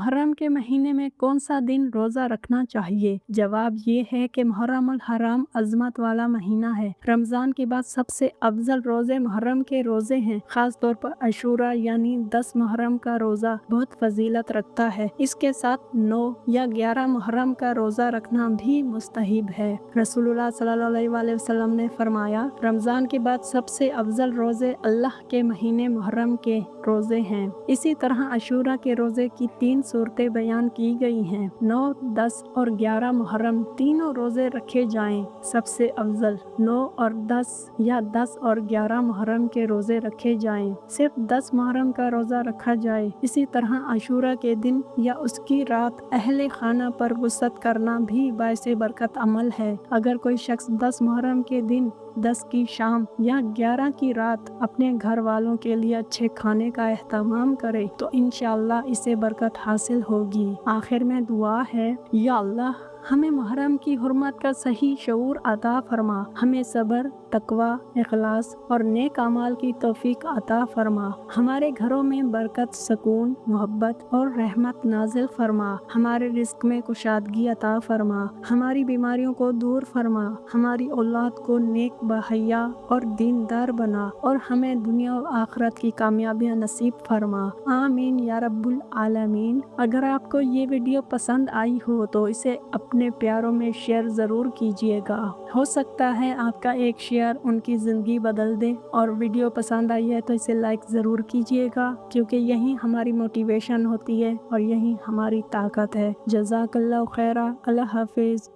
محرم کے مہینے میں کون سا دن روزہ رکھنا چاہیے؟ جواب یہ ہے کہ محرم الحرام عظمت والا مہینہ ہے۔ رمضان کے بعد سب سے افضل روزے محرم کے روزے ہیں۔ خاص طور پر عاشوراء یعنی 10 محرم کا روزہ بہت فضیلت رکھتا ہے۔ اس کے ساتھ 9 یا 11 محرم کا روزہ رکھنا بھی مستحب ہے۔ رسول اللہ صلی اللہ علیہ وآلہ وسلم نے فرمایا، رمضان کے بعد سب سے افضل روزے اللہ کے مہینے محرم کے روزے ہیں۔ اسی طرح عاشوراء کے روزے کی 3 صورتیں بیان کی گئی ہیں۔ 9، 10 اور 11 محرم تینوں روزے رکھے جائیں۔ سب سے افضل 9 اور 10 یا 10 اور 11 محرم کے روزے رکھے جائیں۔ صرف 10 محرم کا روزہ رکھا جائے۔ اسی طرح عاشوراء کے دن یا اس کی رات اہل خانہ پر وسعت کرنا بھی باعث برکت عمل ہے۔ اگر کوئی شخص 10 محرم کے دن 10 کی شام یا 11 کی رات اپنے گھر والوں کے لیے اچھے کھانے کا اہتمام کرے تو انشاءاللہ اسے برکت حاصل ہوگی۔ آخر میں دعا ہے، یا اللہ ہمیں محرم کی حرمت کا صحیح شعور عطا فرما، ہمیں صبر، تقوی، اخلاص اور نیک اعمال کی توفیق عطا فرما، ہمارے گھروں میں برکت، سکون، محبت اور رحمت نازل فرما، ہمارے رزق میں کشادگی عطا فرما، ہماری بیماریوں کو دور فرما، ہماری اولاد کو نیک بحیا اور دیندار بنا اور ہمیں دنیا و آخرت کی کامیابیاں نصیب فرما، آمین یا رب العالمین۔ اگر آپ کو یہ ویڈیو پسند آئی ہو تو اسے اپنے پیاروں میں شیئر ضرور کیجیے گا، ہو سکتا ہے آپ کا ایک شیئر ان کی زندگی بدل دے، اور ویڈیو پسند آئی ہے تو اسے لائک ضرور کیجیے گا، کیونکہ یہی ہماری موٹیویشن ہوتی ہے اور یہی ہماری طاقت ہے۔ جزاک اللہ خیرہ، اللہ حافظ۔